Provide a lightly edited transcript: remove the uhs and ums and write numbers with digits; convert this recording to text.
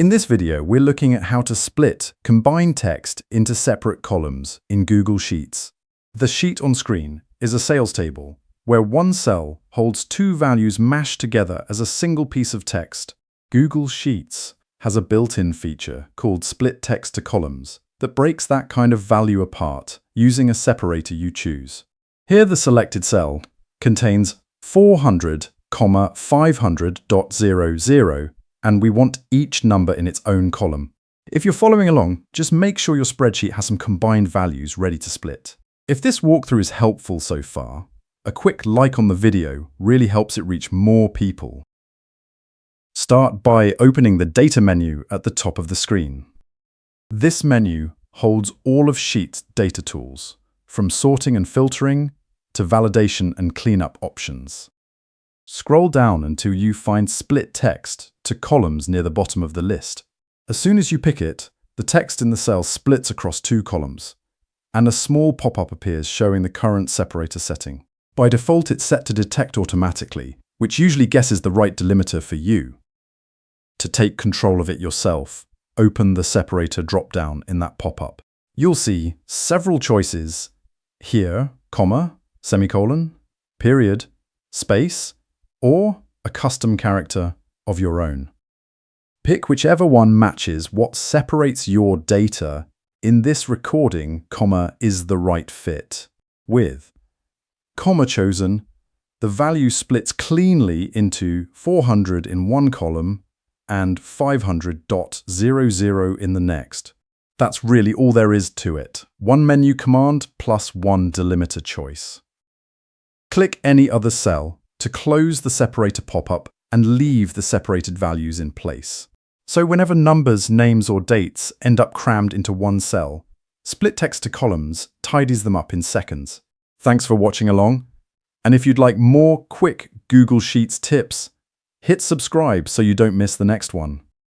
In this video, we're looking at how to split combined text into separate columns in Google Sheets. The sheet on screen is a sales table where one cell holds two values mashed together as a single piece of text. Google Sheets has a built-in feature called Split Text to Columns that breaks that kind of value apart using a separator you choose. Here the selected cell contains 400,500.00, and we want each number in its own column. If you're following along, just make sure your spreadsheet has some combined values ready to split. If this walkthrough is helpful so far, a quick like on the video really helps it reach more people. Start by opening the Data menu at the top of the screen. This menu holds all of Sheet's data tools, from sorting and filtering to validation and cleanup options. Scroll down until you find Split Text to Columns near the bottom of the list. As soon as you pick it, the text in the cell splits across two columns, and a small pop-up appears showing the current separator setting. By default, it's set to detect automatically, which usually guesses the right delimiter for you. To take control of it yourself, open the separator drop-down in that pop-up. You'll see several choices here, comma, semicolon, period, space, or a custom character of your own. Pick whichever one matches what separates your data in this recording, comma, is the right fit. With comma chosen, the value splits cleanly into 400 in one column and 500.00 in the next. That's really all there is to it. One menu command plus one delimiter choice. Click any other cell to close the separator pop-up and leave the separated values in place. So whenever numbers, names, or dates end up crammed into one cell, Split Text to Columns tidies them up in seconds. Thanks for watching along, and if you'd like more quick Google Sheets tips, hit subscribe so you don't miss the next one.